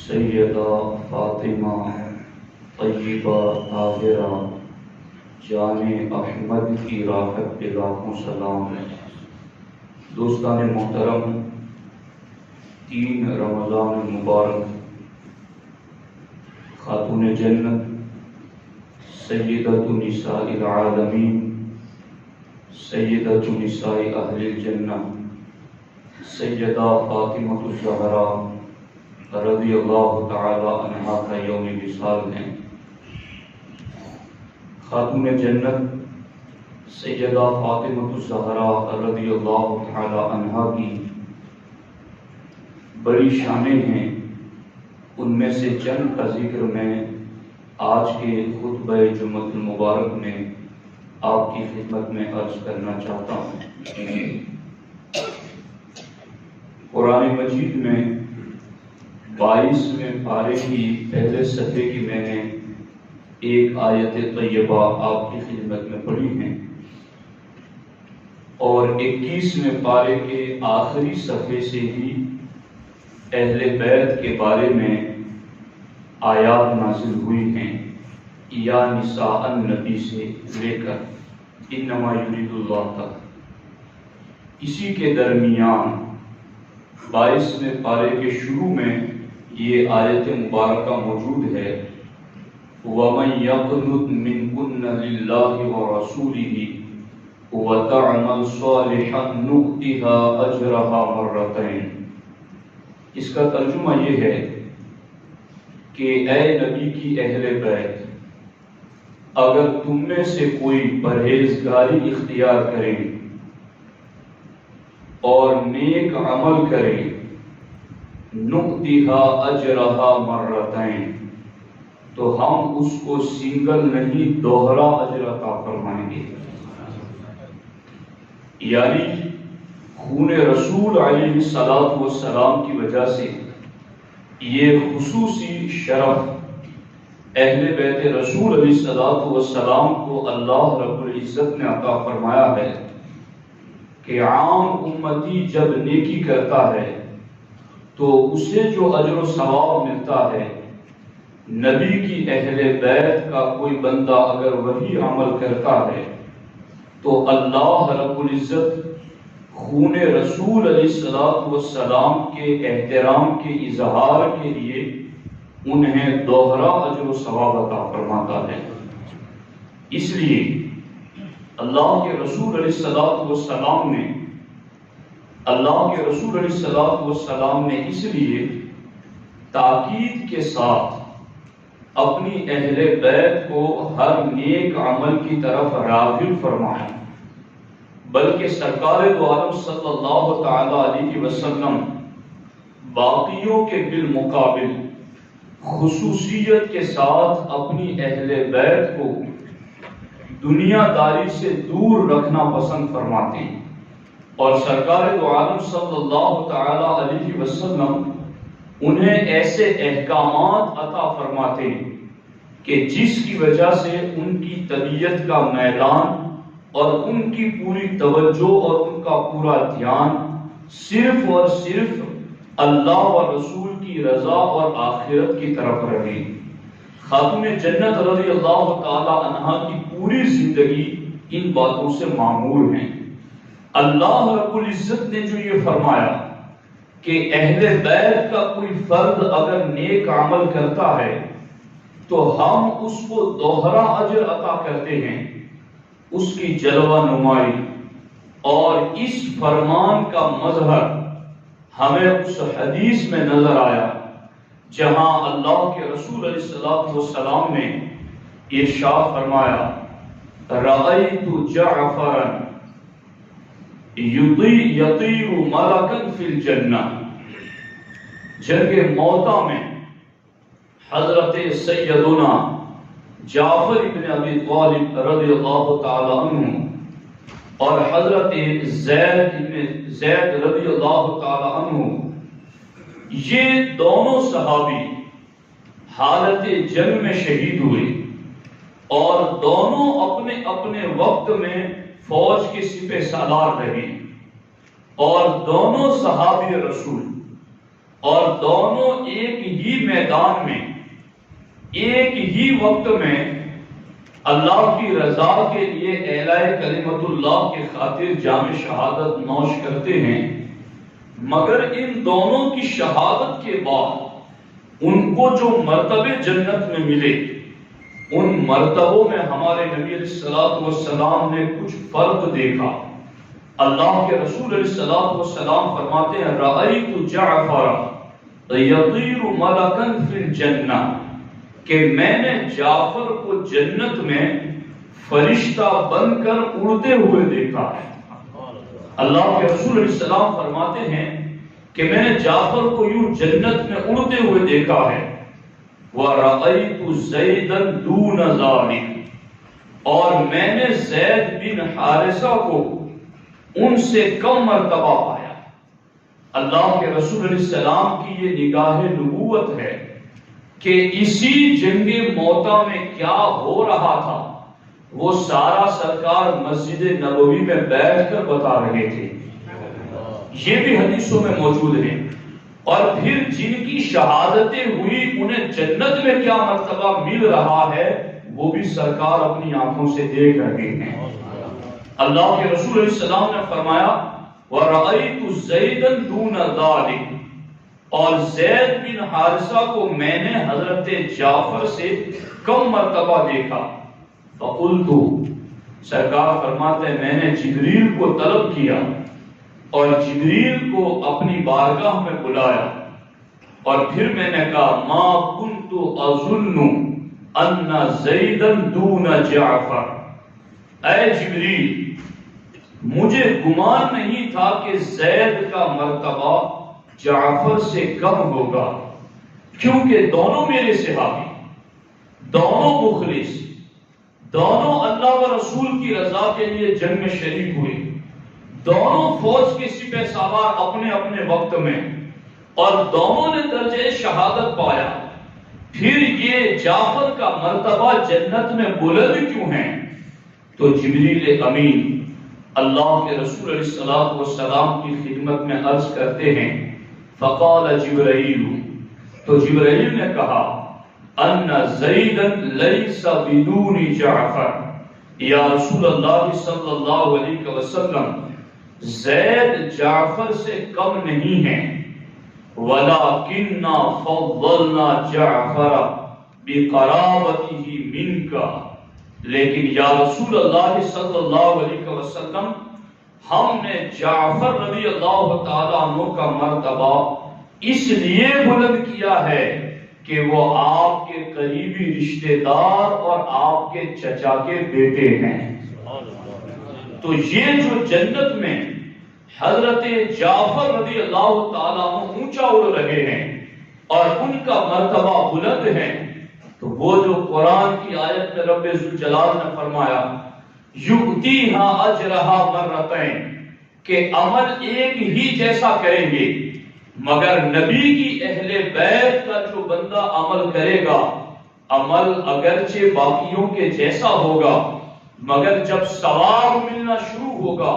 سیدہ فاطمہ طیبہ طاہرہ جان احمد کی راحت پہ لاکھوں سلام ہے۔ دوستان محترم، 3 رمضان المبارک خاتون جنت سیدۃ نساء العالمین، سیدۃ نساء اہل الجنہ، سیدہ فاطمہ الزہراء رضی اللہ تعالی عنہا کا یوم وصال ہے۔ خاتون جنت سیدہ فاطمہ الزہراء رضی اللہ تعالی عنہا کی بڑی شانیں ہیں، ان میں سے چند کا ذکر میں آج کے خطبہ جمعۃ المبارک میں آپ کی خدمت میں عرض کرنا چاہتا ہوں۔ قرآن مجید میں 22ویں پارے کی پہلے صفحے کی میں نے ایک آیت طیبہ آپ کی خدمت میں پڑھی ہیں، اور 21ویں پارے کے آخری صفحے سے ہی اہل بیت کے بارے میں آیات نازل ہوئی ہیں، یا نساء النبی سے لے کر انما یرید اللہ تک۔ اسی کے درمیان 22ویں پارے کے شروع میں یہ آیت مبارکہ موجود ہے، وَمَن يَقْنُتْ مِنكُنَّ لِلَّهِ وَرَسُولِهِ وَتَعْمَلْ صَالِحًا نُؤْتِهَا أَجْرَهَا مَرَّتَيْنِ۔ اس کا ترجمہ یہ ہے کہ اے نبی کی اہل بیت، اگر تم میں سے کوئی پرہیزگاری اختیار کرے اور نیک عمل کرے، نُؤْتِهَا أَجْرَهَا مَرَّتَيْنِ، تو ہم اس کو سنگل نہیں دوہرا اجر عطا فرمائیں گے۔ یعنی خون رسول علیہ السلام کی وجہ سے یہ خصوصی شرف اہل بیت رسول علیہ السلام کو اللہ رب العزت نے عطا فرمایا ہے کہ عام امتی جب نیکی کرتا ہے تو اسے جو اجر و ثواب ملتا ہے، نبی کی اہل بیت کا کوئی بندہ اگر وہی عمل کرتا ہے تو اللہ رب العزت خون رسول علیہ السلام کے احترام کے اظہار کے لیے انہیں دوہرا اجر و ثواب عطا فرماتا ہے۔ اس لیے اللہ کے رسول علیہ السلام نے اس لیے تاکید کے ساتھ اپنی اہل بیت کو ہر نیک عمل کی طرف راغب فرمایا، بلکہ سرکار دو عالم صلی اللہ تعالی علیہ وسلم باقیوں کے بالمقابل خصوصیت کے ساتھ اپنی اہل بیت کو دنیا داری سے دور رکھنا پسند فرماتے ہیں، اور سرکار دو عالم صلی اللہ تعالی علیہ وسلم انہیں ایسے احکامات عطا فرماتے ہیں کہ جس کی وجہ سے ان کی طبیعت کا میلان اور ان کی پوری توجہ اور ان کا پورا دھیان صرف اور صرف اللہ و رسول کی رضا اور آخرت کی طرف رہے۔ خاتون جنت رضی اللہ تعالی عنہا کی پوری زندگی ان باتوں سے معمور ہیں۔ اللہ رب العزت نے جو یہ فرمایا کہ اہل بیت کا کوئی فرد اگر نیک عمل کرتا ہے تو ہم اس کو دوہرا اجر عطا کرتے ہیں، اس کی جلوہ نمائی اور اس فرمان کا مظہر ہمیں اس حدیث میں نظر آیا جہاں اللہ کے رسول علیہ السلام نے ارشاد فرمایا، رأیت جعفرا یطیر ملکا فی الجنہ۔ جنگ موتا میں حضرت سیدنا جعفر ابن ابی طالب رضی اللہ تعالی عنہ اور حضرت زید رضی اللہ تعالی عنہ، یہ دونوں صحابی حالت جنگ میں شہید ہوئے، اور دونوں اپنے اپنے وقت میں فوج کے سپہ سالار رہے، اور دونوں صحابی رسول اور دونوں ایک ہی میدان میں ایک ہی وقت میں اللہ کی رضا کے لیے اعلاء کلمت اللہ کے خاطر جام شہادت نوش کرتے ہیں، مگر ان دونوں کی شہادت کے بعد ان کو جو مرتبے جنت میں ملے ان مرتبوں میں ہمارے نبی علیہ السلام نے کچھ فرق دیکھا۔ اللہ کے رسول علیہ السلام فرماتے ہیں رأیت جعفر یطیر ملکا فی الجنہ، کہ میں نے جعفر کو جنت میں فرشتہ بن کر اڑتے ہوئے دیکھا ہے۔ اللہ کے رسول علیہ السلام فرماتے ہیں کہ میں نے جعفر کو یوں جنت میں اڑتے ہوئے دیکھا ہے۔ وَرَأَيْتُ زَيْدًا دُونَ ذَلِكَ، اور میں نے زید بن حارثہ کو ان سے کم مرتبہ پایا۔ اللہ کے رسول علیہ السلام کی یہ نگاہ نبوت ہے کہ اسی جنگ موتا میں کیا ہو رہا تھا وہ سارا سرکار مسجد نبوی میں بیٹھ کر بتا رہے تھے، یہ بھی حدیثوں میں موجود ہے۔ اور پھر جن کی شہادتیں ہوئی انہیں جنت میں کیا مرتبہ مل رہا ہے وہ بھی سرکار اپنی آنکھوں سے دیکھ رہے ہیں۔ اللہ کے رسول علیہ السلام نے فرمایا وَرَأَيْتُ زَيْدًا دُونَ ذَلِكَ، اور زید بن حارثہ کو میں نے حضرت جعفر سے کم مرتبہ دیکھا۔ فَقُلْتُ، سرکار فرماتے ہیں میں نے جبریل کو طلب کیا اور جبریل کو اپنی بارگاہ میں بلایا، اور پھر میں نے کہا ما كنت اظن ان زیدا دون جعفر، اے جبریل مجھے گمان نہیں تھا کہ زید کا مرتبہ جعفر سے کم ہوگا، کیونکہ دونوں میرے صحابی، دونوں مخلص، دونوں اللہ و رسول کی رضا کے لیے جنگ میں شریک ہوئے، دونوں فوج کے سپہ سالار اپنے اپنے وقت میں، اور دونوں نے درجہ شہادت پایا، پھر یہ جعفر کا مرتبہ جنت میں بلند کیوں ہے؟ تو جبریل امین اللہ کے رسول علیہ السلام کی خدمت میں عرض کرتے ہیں فقال جبرائیل، تو جبرائیل نے کہا ان زیدا لیس بدون جعفر، یا رسول اللہ صلی اللہ علیہ وسلم زید جعفر سے کم نہیں ہے، وَلَكِنَّا فَضَّلْنَا جَعْفَرَ بِقَرَابَتِهِ مِنْكَ، لیکن یا رسول اللہ صلی اللہ علیہ وسلم ہم نے جعفر رضی اللہ تعالیٰ عنہ کا مرتبہ اس لیے بلند کیا ہے کہ وہ آپ کے قریبی رشتہ دار اور آپ کے چچا کے بیٹے ہیں۔ تو یہ جو جنت میں حضرت جعفر رضی اللہ تعالیٰ عنہ اونچا اڑ رہے ہیں اور ان کا مرتبہ بلند ہے، تو وہ جو قرآن کی آیت میں رب ذوالجلال نے فرمایا یؤتیہا اجرہا مرتین، کہ عمل ایک ہی جیسا کریں گے، مگر نبی کی اہل بیت کا جو بندہ عمل کرے گا عمل اگرچہ باقیوں کے جیسا ہوگا، مگر جب ثواب ملنا شروع ہوگا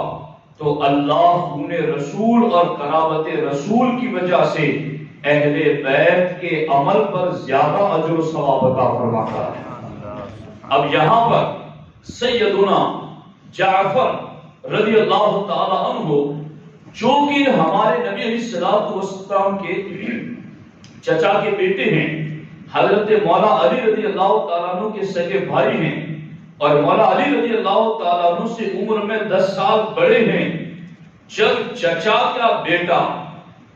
تو اللہ انہیں رسول اور قرابت رسول کی وجہ سے اہل بیت کے عمل پر زیادہ اجر و ثواب عطا فرماتا ہے۔ اب یہاں پر سیدنا جعفر رضی اللہ تعالی عنہ جو کہ ہمارے نبی علیہ السلام کے چچا کے بیٹے ہیں، حضرت مولا علی رضی اللہ تعالیٰ عنہ کے سگے بھائی ہیں، اور مولا علی رضی اللہ تعالیٰ عنہ سے عمر میں 10 سال بڑے ہیں، جب چچا کا بیٹا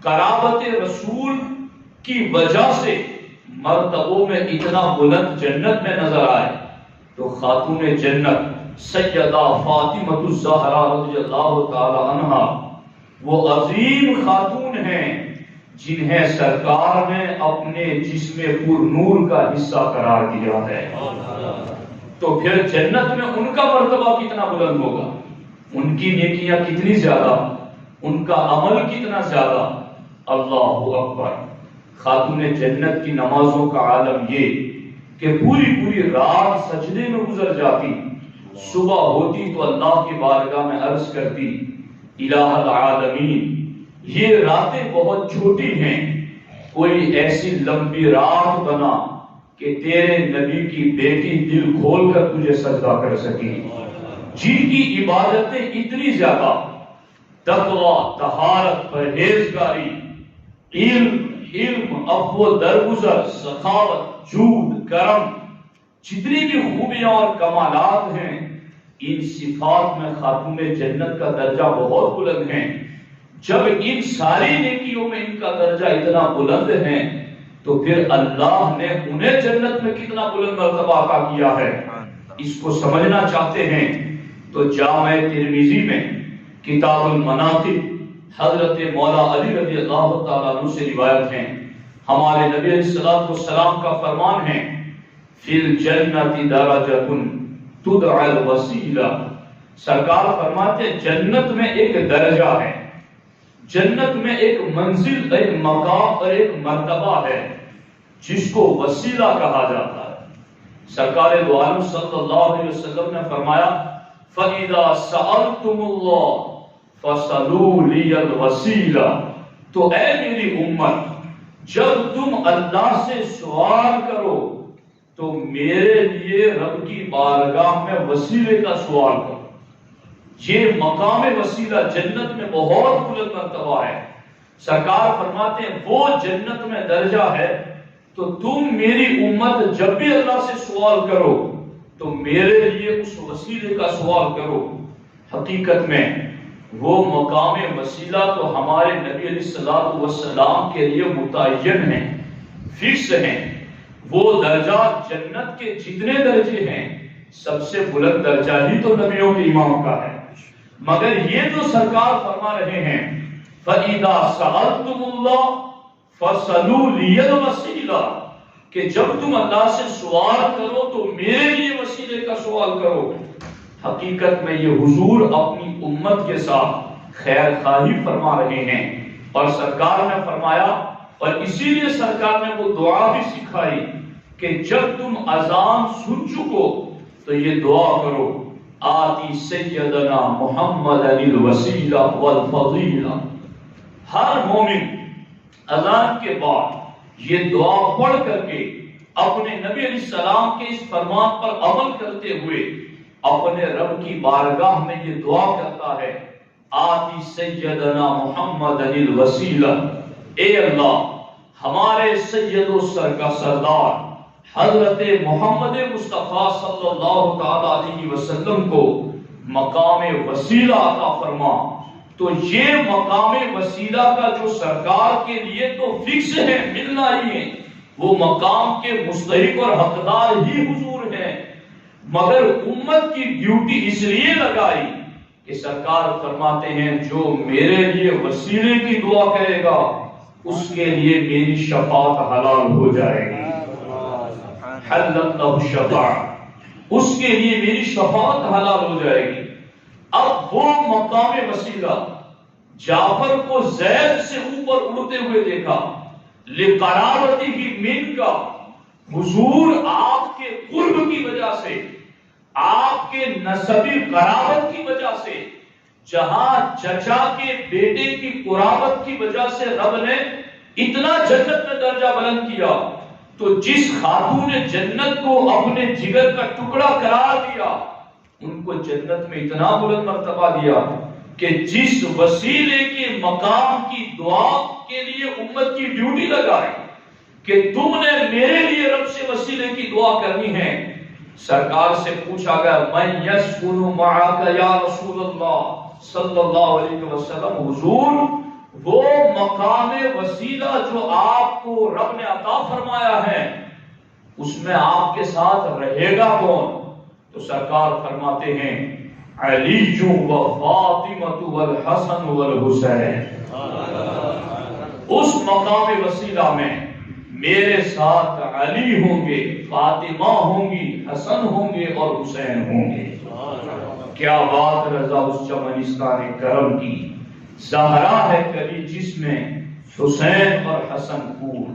قرابت رسول کی وجہ سے مرتبوں میں اتنا بلند جنت میں نظر آئے تو خاتون جنت سیدہ فاطمہ الزہرا رضی اللہ تعالی عنہا وہ عظیم خاتون ہیں جنہیں سرکار نے اپنے جسم پر نور کا حصہ قرار دیا ہے، تو پھر جنت میں ان کا مرتبہ کتنا بلند ہوگا، ان کی نیکیاں کتنی زیادہ، ان کا عمل کتنا زیادہ۔ اللہ اکبر۔ خاتون جنت کی نمازوں کا عالم یہ کہ پوری پوری رات سجدے میں گزر جاتی، صبح ہوتی تو اللہ کی بارگاہ میں عرض کرتی الہ العالمین یہ راتیں بہت چھوٹی ہیں، کوئی ایسی لمبی رات بنا کہ تیرے نبی کی بیٹی دل کھول کر تجھے سجدہ کر سکے، جن کی عبادتیں اتنی زیادہ، تقوی، طہارت، پرہیزگاری، علم، عفو، درگزر، سخاوت، جود، کرم، جتنی بھی خوبیاں اور کمالات ہیں، ان صفات میں خاتون جنت کا درجہ بہت بلند ہے۔ جب ان ساری نیکیوں میں ان کا درجہ اتنا بلند ہے تو پھر اللہ نے انہیں جنت میں کتنا بلند مرتبہ عطا کیا ہے، اس کو سمجھنا چاہتے ہیں تو جامع ترمذی میں کتاب المناقب حضرت مولا علی رضی اللہ تعالیٰ عنہ سے روایت ہے، ہمارے نبی علیہ السلام کا فرمان ہے، فی الجنت درجۃ تدعى الوسیلہ، سرکار فرماتے جنت میں ایک درجہ ہے، جنت میں ایک منزل، ایک مقام اور ایک مرتبہ ہے جس کو وسیلہ کہا جاتا ہے۔ سرکار دو عالم صلی اللہ علیہ وسلم نے فرمایا فَإِذَا سَأَلْتُمُ اللَّهَ فَاسْأَلُوا لِيَ الْوَسِيلَةَ، تو اے میری امت جب تم اللہ سے سوال کرو تو میرے لیے رب کی بارگاہ میں وسیلے کا سوال کرو۔ یہ مقام وسیلہ جنت میں بہت بلند مرتبہ ہے۔ سرکار فرماتے ہیں وہ جنت میں درجہ ہے تو تم میری امت جب بھی اللہ سے سوال کرو تو میرے لیے اس وسیلے کا سوال کرو۔ حقیقت میں وہ مقام وسیلہ تو ہمارے نبی علیہ السلام کے لیے متعین ہے، فکس ہے۔ وہ درجہ جنت کے جتنے درجے ہیں سب سے بلند درجہ ہی تو نبیوں کے امام کا ہے، مگر یہ جو سرکار فرما رہے ہیں فَإِذَا سَأَلْتُمُ اللَّهَ فَاسْأَلُوا لِيَ الْوَسِيلَةَ، کہ جب تم اللہ سے سوال کرو تو میرے لیے وسیلے کا سوال کرو۔ حقیقت میں یہ حضور اپنی امت کے ساتھ خیر خواہی فرما رہے ہیں، اور سرکار نے فرمایا، اور اسی لیے سرکار نے وہ دعا بھی سکھائی کہ جب تم اذان سن چکو تو یہ دعا کرو، آتی سیدنا محمد الوسیلہ والفضیلہ۔ ہر مومن اذان کے بعد یہ دعا پڑھ کر کے اپنے نبی علیہ السلام کے اس فرمان پر عمل کرتے ہوئے اپنے رب کی بارگاہ میں یہ دعا کرتا ہے، آتی سیدنا محمد الوسیلہ، اے اللہ ہمارے سید و سردار حضرت محمد مصطفیٰ صلی اللہ تعالی علیہ وسلم کو مقام وسیلہ عطا فرما۔ تو یہ مقام وسیلہ کا جو سرکار کے لیے تو فکس ہے، ملنا ہی ہے، وہ مقام کے مستحق اور حقدار ہی حضور ہیں، مگر امت کی ڈیوٹی اس لیے لگائی کہ سرکار فرماتے ہیں جو میرے لیے وسیلے کی دعا کرے گا اس کے لیے میری شفاعت حلال ہو جائے گی، حلت لہ الشفاعۃ، اس کے لیے میری شفاعت حلال ہو جائے گی۔ اب وہ مقام وسیلہ جعفر کو زید سے اوپر اڑتے ہوئے دیکھا، لقرابتہ منک، حضور آپ کے قرب کی وجہ سے، آپ کے نسبی قرابت کی وجہ سے، جہاں چچا کے بیٹے کی قرابت کی وجہ سے رب نے اتنا جنت میں درجہ بلند کیا، تو جس خاتون جنت کو اپنے جگر کا ٹکڑا قرار دیا ان کو جنت میں اتنا بلند مرتبہ دیا کہ جس وسیلے کے مقام کی دعا کے لیے امت کی ڈیوٹی لگائی کہ تم نے میرے لیے رب سے وسیلے کی دعا کرنی ہے، سرکار سے پوچھا گیا من یسکن معک یا رسول اللہ صلی اللہ علیہ وسلم، حضور وہ مقام وسیلہ جو آپ کو رب نے عطا فرمایا ہے اس میں آپ کے ساتھ رہے گا کون؟ تو سرکار فرماتے ہیں علی و فاطمہ والحسن والحسین، اس مقام وسیلہ میں میرے ساتھ علی ہوں گے، فاطمہ ہوں گی، حسن ہوں گے اور حسین ہوں گے۔ کیا بات رضا اس چمنستان کرم کی، زہرا ہے کلی جس میں حسین اور حسن پھول۔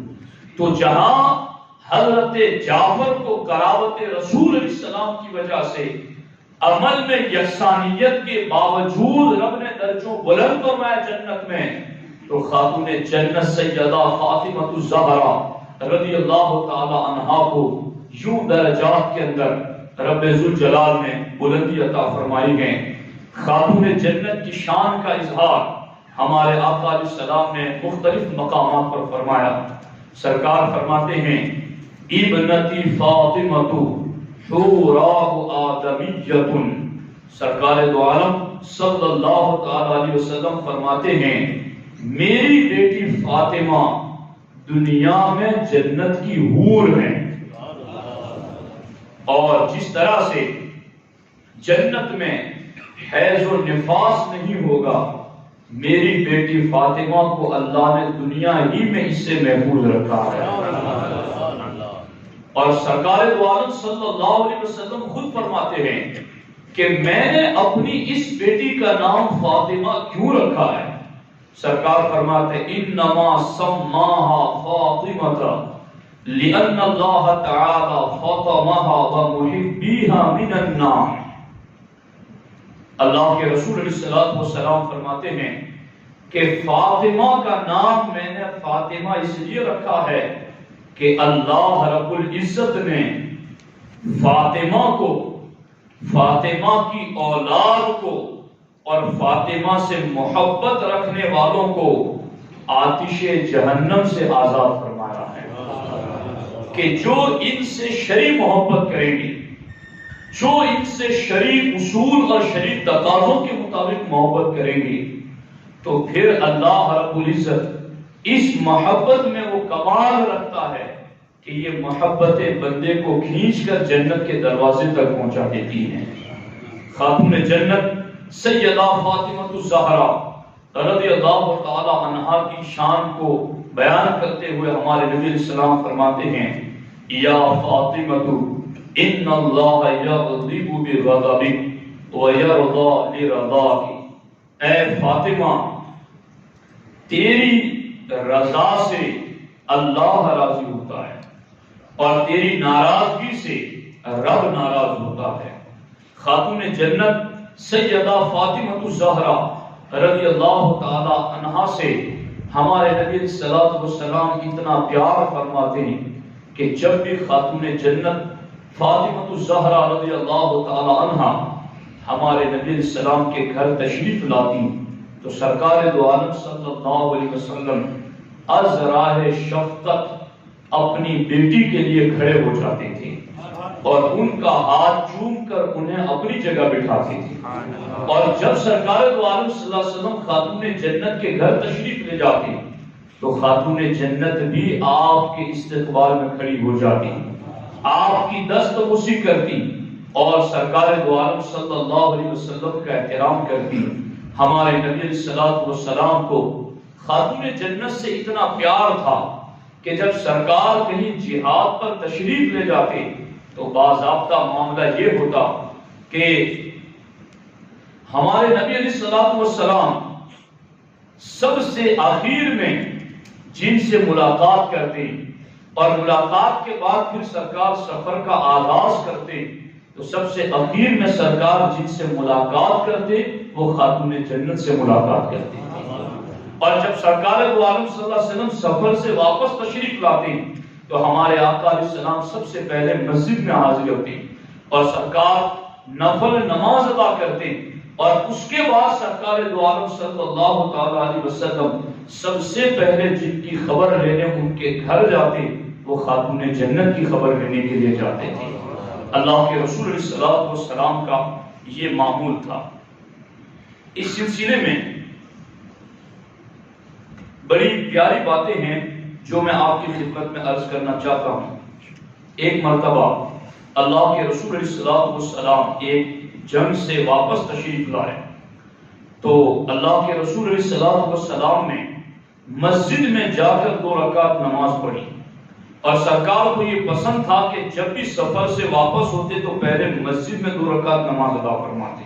تو جہاں حضرت جعفر کو قرابت رسول علیہ السلام کی وجہ سے عمل میں یکسانیت کے باوجود رب نے درجوں بلند فرمایا جنت میں، تو خاتون جنت سیدہ فاطمہ الزہرا رضی اللہ تعالی عنہا کو یوں درجات کے اندر رب ذوالجلال نے بلندی عطا فرمائی گئیں۔ خاتون جنت کی شان کا اظہار ہمارے آقا علیہ السلام نے مختلف مقامات پر فرمایا۔ سرکار فرماتے ہیں ابنتی فاطمہ حوراء آدمیۃ، سرکار دو عالم صلی اللہ تعالی علیہ وسلم فرماتے ہیں میری بیٹی فاطمہ دنیا میں جنت کی حور ہے، اور جس طرح سے جنت میں حیض و نفاس نہیں ہوگا، میری بیٹی فاطمہ کو اللہ نے دنیا ہی میں اس سے محفوظ رکھا ہے۔ اور سرکار دو عالم صلی اللہ علیہ وسلم خود فرماتے ہیں کہ میں نے اپنی اس بیٹی کا نام فاطمہ کیوں رکھا ہے؟ سرکار فرماتے ہیں انما سماها فاطمہ لأن اللہ تعالی فاطمها ومحبیها من النار۔ اللہ کے رسول علیہ السلام فرماتے ہیں کہ فاطمہ کا نام میں نے فاطمہ اس لیے رکھا ہے کہ اللہ رب العزت نے فاطمہ کو، فاطمہ کی اولاد کو اور فاطمہ سے محبت رکھنے والوں کو آتش جہنم سے آزاد فرمایا ہے کہ جو ان سے شرعی محبت کریں گی، جو ان سے شرعی اصول اور شرعی تقاضوں کے مطابق محبت کریں گی، تو پھر اللہ رب العزت اس محبت میں وہ کمال رکھتا ہے کہ یہ محبت بندے کو کھینچ کر جنت کے دروازے تک پہنچا دیتی ہیں۔ خاتون جنت سیدہ فاطمہ الزہرا رضی اللہ تعالی عنہا کی شان کو بیان کرتے ہوئے ہمارے نبی علیہ السلام فرماتے ہیں یا فاطمہ ان اللہ یغضب بغضبک ویرضى لرضاک، اے فاطمہ تیری رضا سے اللہ راضی ہوتا ہے اور تیری ناراضگی سے رب ناراض ہوتا ہے۔ خاتون جنت سیدہ فاطمہ الزہرا رضی اللہ تعالی عنہا سے ہمارے نبی علیہ السلام اتنا پیار فرماتے ہیں کہ جب بھی خاتون جنت فاطمہ الزہرا رضی اللہ تعالی عنہا ہمارے نبی علیہ السلام کے گھر تشریف لاتی تو سرکار دو عالم صلی اللہ علیہ وسلم از راہ شفقت اپنی بیٹی کے لیے کھڑے ہو جاتے تھے اور ان کا ہاتھ چوم کر انہیں اپنی جگہ بٹھاتے تھے۔ اور جب سرکار دو عالم صلی اللہ علیہ وسلم خاتون جنت کے گھر تشریف لے جاتے تو خاتون جنت بھی آپ کے استقبال میں کھڑی ہو جاتی، آپ کی دستبوسی کرتی اور سرکار دو عالم صلی اللہ علیہ وسلم کا احترام کرتی۔ ہمارے نبی علیہ السلام کو خاتون جنت سے اتنا پیار تھا کہ جب سرکار کہیں جہاد پر تشریف لے جاتے تو باضابطہ معاملہ یہ ہوتا کہ ہمارے نبی علیہ السلام سب سے آخر میں جن سے ملاقات کرتے اور ملاقات کے بعد پھر سرکار سفر کا آغاز کرتے تو سب سے آخر میں سرکار جن سے ملاقات کرتے وہ خاتون جنت سے ملاقات کرتے، اور جب سرکار دو عالم صلی اللہ علیہ وسلم سفر سے واپس تشریف لاتے تو ہمارے آقا علیہ السلام سب سے پہلے مسجد میں حاضر ہوتے اور سرکار نفل نماز ادا کرتے، اور اس کے بعد سرکار دو عالم صلی اللہ تعالی علیہ وسلم سب سے پہلے جن کی خبر لینے ان کے گھر جاتے وہ خاتون جنت کی خبر لینے کے لیے جاتے تھے۔ اللہ کے رسول علیہ السلام کا یہ معمول تھا۔ اس سلسلے میں بڑی پیاری باتیں ہیں جو میں آپ کی خدمت میں عرض کرنا چاہتا ہوں۔ ایک مرتبہ اللہ کے رسول علیہ السلام ایک جنگ سے واپس تشریف لائے تو اللہ کے رسول علیہ السلام نے مسجد میں جا کر 2 رکعت نماز پڑھی، اور سرکار کو یہ پسند تھا کہ جب بھی سفر سے واپس ہوتے تو پہلے مسجد میں 2 رکعت نماز ادا فرماتے،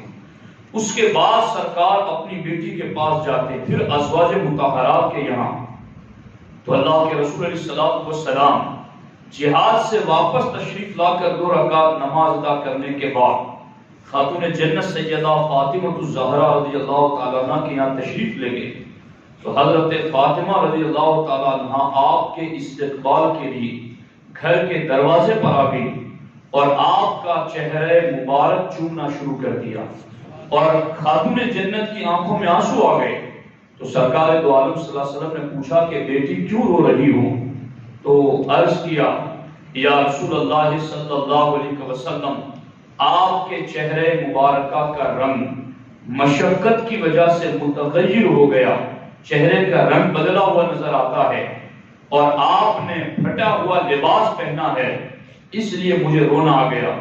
اس کے بعد سرکار اپنی بیٹی کے پاس جاتے، پھر ازواج مطہرات کے یہاں۔ تو اللہ کے رسول علیہ السلام جہاد سے واپس تشریف لا کر 2 رکعت نماز ادا کرنے کے بعد خاتون جنت سیدہ فاطمہ الزہرا رضی اللہ تعالیٰ عنہ کے یہاں تشریف لے گئے۔ تو حضرت فاطمہ رضی اللہ تعالیٰ عنہ آپ کے استقبال کے لیے گھر کے دروازے پر آ گئی اور آپ کا چہرہ مبارک چومنا شروع کر دیا، اور خاتون جنت کی آنکھوں میں آنسو آ گئے۔ تو سرکار دو عالم صلی اللہ علیہ وسلم نے پوچھا کہ بیٹی کیوں رو رہی ہو؟ تو عرض کیا یا رسول اللہ صلی اللہ علیہ وسلم، آپ کے چہرے مبارکہ کا رنگ مشقت کی وجہ سے متغیر ہو گیا، چہرے کا رنگ بدلا ہوا نظر آتا ہے، اور آپ نے پھٹا ہوا لباس پہنا ہے، اس لیے مجھے رونا آ گیا۔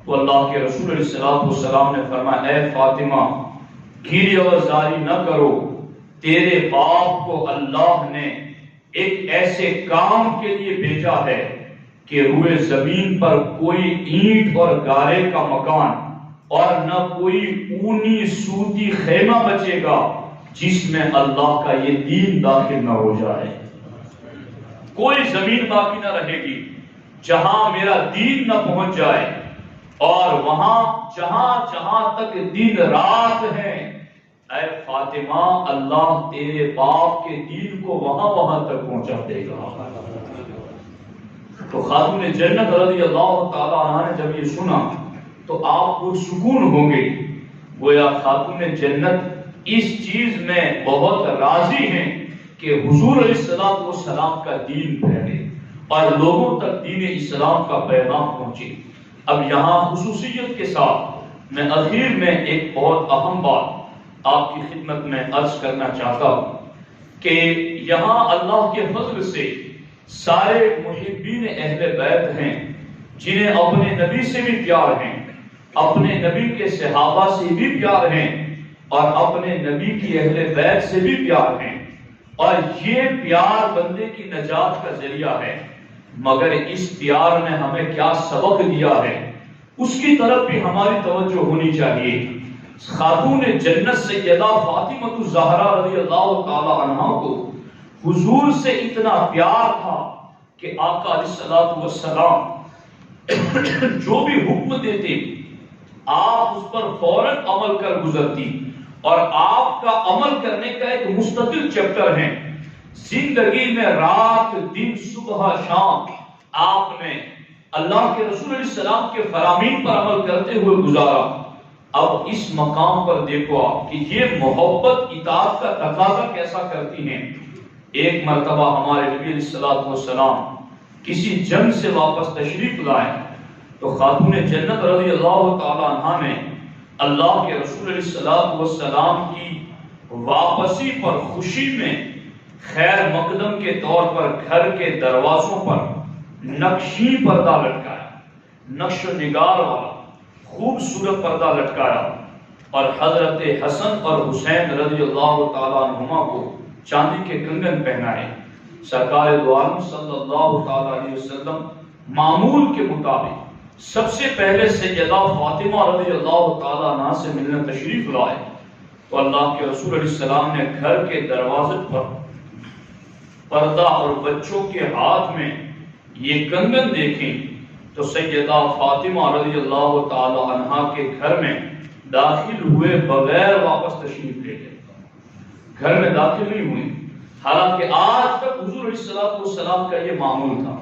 تو اللہ کے رسول علیہ السلام نے فرمایا اے فاطمہ، گیری اور زاری نہ کرو، تیرے باپ کو اللہ نے ایک ایسے کام کے لیے بھیجا ہے کہ روئے زمین پر کوئی اینٹ اور گارے کا مکان اور نہ کوئی اونی سوتی خیمہ بچے گا جس میں اللہ کا یہ دین داخل نہ ہو جائے۔ کوئی زمین باقی نہ رہے گی جہاں میرا دین نہ پہنچ جائے، اور وہاں جہاں جہاں تک دن رات ہے، اے فاطمہ اللہ تیرے باپ کے دین کو وہاں وہاں تک پہنچا دے گا۔ تو خاتون جنت رضی اللہ تعالیٰ عنہ نے جب یہ سنا تو آپ پرسکون ہو گئی، گویا خاتون جنت اس چیز میں بہت راضی ہیں کہ حضور علیہ السلام کا دین پھیلے اور لوگوں تک دین اسلام کا پیغام پہنچے۔ اب یہاں خصوصیت کے ساتھ میں اخیر میں ایک بہت اہم بات آپ کی خدمت میں عرض کرنا چاہتا ہوں کہ یہاں اللہ کے فضل سے سارے محبین اہل بیت ہیں جنہیں اپنے نبی سے بھی پیار ہیں، اپنے نبی کے صحابہ سے بھی پیار ہیں، اور اپنے نبی کی اہل بیت سے بھی پیار ہیں، اور یہ پیار بندے کی نجات کا ذریعہ ہے۔ مگر اس پیار نے ہمیں کیا سبق دیا ہے اس کی طرف بھی ہماری توجہ ہونی چاہیے۔ خاتون جنت سیدہ فاطمہ الزہرا رضی اللہ تعالی عنہا کو حضور سے اتنا پیار تھا کہ آقا علیہ السلام جو بھی حکم دیتے آپ اس پر فوراً عمل کر گزرتی، اور آپ کا عمل کرنے کا ایک مستقل چیپٹر ہے۔ زندگی میں رات دن صبح شام آپ نے اللہ کے رسول علیہ السلام کے فرامین پر عمل کرتے ہوئے گزارا۔ اب اس مقام پر دیکھو آپ کہ یہ محبت اطاعت کا تقاضا کیسا کرتی ہیں۔ ایک مرتبہ ہمارے نبی علیہ السلام کسی جنگ سے واپس تشریف لائے تو خاتون جنت رضی اللہ تعالی عنہا نے اللہ کے رسول علیہ السلام کی واپسی پر خوشی میں خیر مقدم کے طور پر گھر کے دروازوں پر نقشی پردہ لٹکایا، نقش و نگار والا خوبصورت پردہ لٹکایا، اور حضرت حسن اور حسین رضی اللہ تعالیٰ عنہما کو چاندی کے کنگن پہنائے۔ سرکار دو عالم صلی اللہ تعالیٰ علیہ وسلم معمول کے مطابق سب سے پہلے سیدہ فاطمہ رضی اللہ تعالیٰ عنہ سے ملنے تشریف لائے تو اللہ کے رسول علیہ السلام نے گھر کے دروازے پر پردہ اور بچوں کے ہاتھ میں یہ کنگن دیکھیں تو سیدہ فاطمہ رضی اللہ تعالی عنہا کے گھر میں داخل ہوئے بغیر واپس تشریف لے گئے، گھر میں داخل نہیں ہوئی، حالانکہ آج تک حضور علیہ السلام کا یہ معمول تھا۔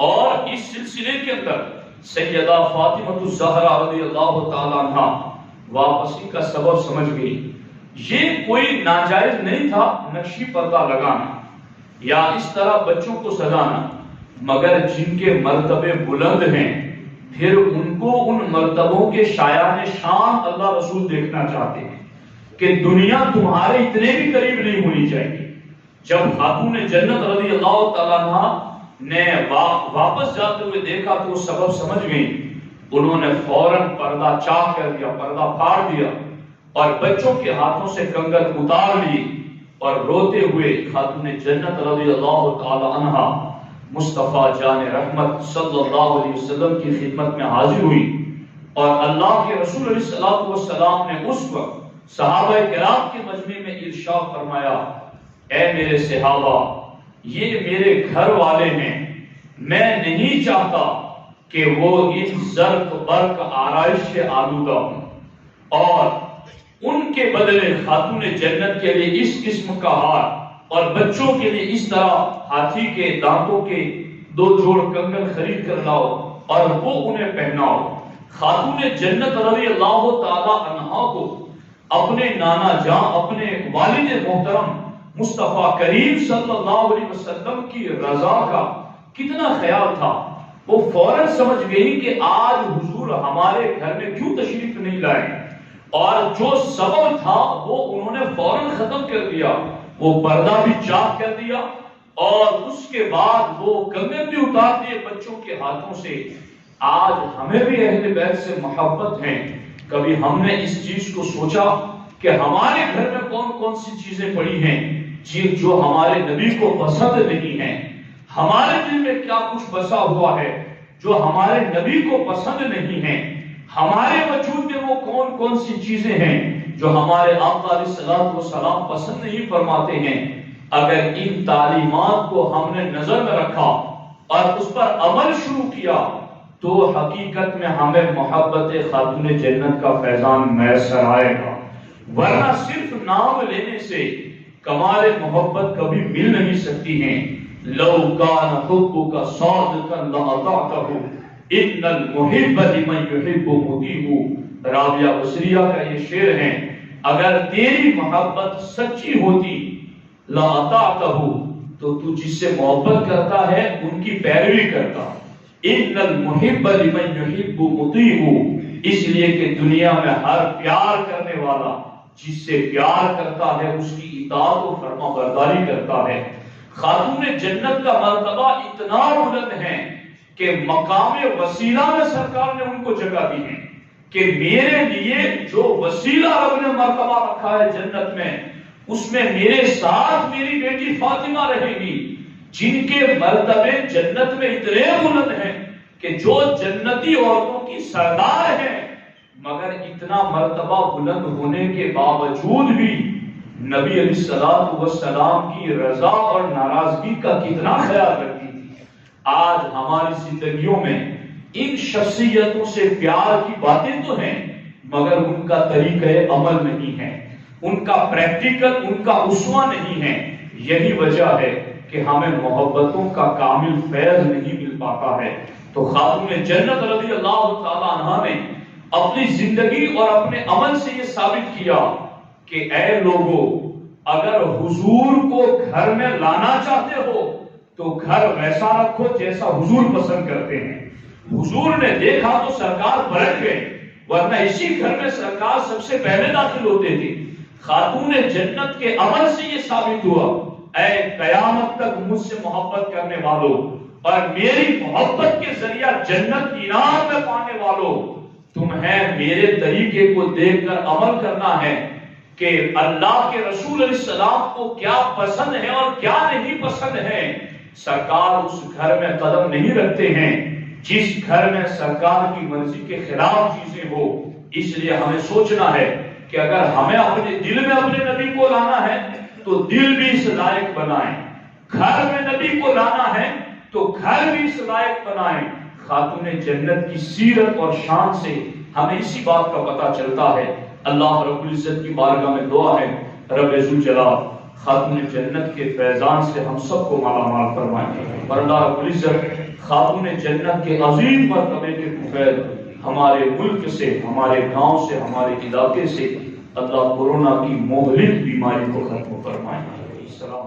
اور اس سلسلے کے اندر سیدہ فاطمہ الزہرا رضی اللہ تعالی عنہا واپسی کا سبب سمجھ گئی۔ یہ کوئی ناجائز نہیں تھا نقشی پردہ لگانا یا اس طرح بچوں کو سجانا، مگر جن کے مرتبے بلند ہیں پھر ان کو ان مرتبوں کے شایان شان اللہ رسول دیکھنا چاہتے ہیں کہ دنیا تمہارے اتنے بھی قریب نہیں ہونی چاہیے۔ جب خاتون جنت رضی اللہ تعالیٰ عنہ نے واپس جاتے ہوئے دیکھا تو وہ سبب سمجھ گئی، انہوں نے فوراً پردہ چاک کر دیا، پردہ پھاڑ دیا اور بچوں کے ہاتھوں سے کنگن اتار لی، اور روتے ہوئے خاتون جنت رضی اللہ تعالی عنہ مصطفیٰ جان رحمت صلی اللہ علیہ وسلم کی خدمت میں حاضر ہوئی، اور اللہ کے رسول علیہ السلام نے اس وقت صحابہ کرام کے مجمع میں ارشاد فرمایا، اے میرے صحابہ، یہ میرے گھر والے ہیں، میں نہیں چاہتا کہ وہ اس زرق برق آرائش سے آلودہ ہوں، اور ان کے بدلے خاتون جنت کے لیے اس قسم کا ہار اور بچوں کے لیے اس طرح ہاتھی کے دانتوں کے 2 جوڑ کنگن خرید کر لاؤ اور وہ انہیں پہناؤ۔ خاتون جنت رضی اللہ تعالی عنہا کو اپنے نانا جان، اپنے والد محترم مصطفیٰ کریم صلی اللہ علیہ وسلم کی رضا کا کتنا خیال تھا۔ وہ فوراً سمجھ گئی کہ آج حضور ہمارے گھر میں کیوں تشریف نہیں لائے، اور جو سبب تھا وہ انہوں نے فوراً ختم کر دیا۔ وہ پردہ بھی چاک کر دیا اور اس کے بعد وہ کنگن بھی اتار دیے بچوں کے ہاتھوں سے۔ آج ہمیں بھی اہل بیت سے محبت ہے، کبھی ہم نے اس چیز کو سوچا کہ ہمارے گھر میں کون کون سی چیزیں پڑی ہیں جو ہمارے نبی کو پسند نہیں ہیں؟ ہمارے دل میں کیا کچھ بسا ہوا ہے جو ہمارے نبی کو پسند نہیں ہے؟ ہمارے وجود میں وہ کون کون سی چیزیں ہیں جو ہمارے آقا علیہ الصلوۃ والسلام پسند نہیں فرماتے ہیں؟ اگر ان تعلیمات کو ہم نے نظر میں رکھا اور اس پر عمل شروع کیا تو حقیقت میں ہمیں محبت خاتون جنت کا فیضان میسر آئے گا، ورنہ صرف نام لینے سے کمال محبت کبھی مل نہیں سکتی ہیں۔ لو کان حبک صادقا لاطعته ان المحب لمن يحب مطیع۔ رابعہ بصریہ کا یہ شعر ہے، اگر تیری محبت سچی ہوتی لاطعته تو تو جس سے محبت کرتا ہے ان کی پیروی کرتا۔ ان المحب لمن يحب مطیع، اس لیے کہ دنیا میں ہر پیار کرنے والا جس سے پیار کرتا ہے اس کی اطاعت و فرما برداری کرتا ہے۔ خاتون جنت کا مرتبہ اتنا بلند ہے کہ مقام وسیلہ میں سرکار نے ان کو جگہ دی ہے کہ میرے لیے جو وسیلہ رب نے مرتبہ رکھا ہے جنت میں، اس میں میرے ساتھ میری بیٹی فاطمہ رہے گی، جن کے مرتبے جنت میں اتنے بلند ہیں کہ جو جنتی عورتوں کی سردار ہیں، مگر اتنا مرتبہ بلند ہونے کے باوجود بھی نبی علیہ الصلوۃ والسلام کی رضا اور ناراضگی کا کتنا خیال رکھتی تھی۔ آج ہماری زندگیوں میں ان شخصیتوں سے پیار کی باتیں تو ہیں، مگر ان کا طریقہ عمل نہیں ہے، ان کا پریکٹیکل، ان کا اسوہ نہیں ہے۔ یہی وجہ ہے کہ ہمیں محبتوں کا کامل فیض نہیں مل پاتا ہے۔ تو خاتون جنت رضی اللہ تعالی عنہا نے اپنی زندگی اور اپنے عمل سے یہ ثابت کیا کہ اے لوگوں، اگر حضور کو گھر میں لانا چاہتے ہو تو گھر ویسا رکھو جیسا حضور پسند کرتے ہیں۔ حضور نے دیکھا تو سرکار برت گئے، ورنہ اسی گھر میں سرکار سب سے پہلے داخل ہوتے تھے۔ خاتون جنت کے عمل سے یہ ثابت ہوا، اے قیامت تک مجھ سے محبت کرنے والوں اور میری محبت کے ذریعہ جنت انعام میں پانے والوں، تمہیں میرے طریقے کو دیکھ کر عمل کرنا ہے کہ اللہ کے رسول علیہ السلام کو کیا پسند ہے اور کیا نہیں پسند ہے۔ سرکار اس گھر میں قدم نہیں رکھتے ہیں جس گھر میں سرکار کی مرضی کے خلاف چیزیں ہو۔ اس لیے ہمیں سوچنا ہے کہ اگر ہمیں اپنے دل میں اپنے نبی کو لانا ہے تو دل بھی اس لائق بنائیں، گھر میں نبی کو لانا ہے تو گھر بھی اس لائق بنائیں۔ خاتون جنت کی سیرت اور شان سے ہمیں اسی بات کا پتہ چلتا ہے۔ اللہ رب العزت کی بارگاہ میں دعا ہے، رب ذوالجلال خاتون جنت کے فیضان سے ہم سب کو مالا مال فرمائیں، اور اللہ رب العزت خاتون جنت کے عظیم مرتبے کے فیض ہمارے ملک سے، ہمارے گاؤں سے، ہمارے علاقے سے اللہ کورونا کی مہلک بیماری کو ختم فرمائیں۔ السلام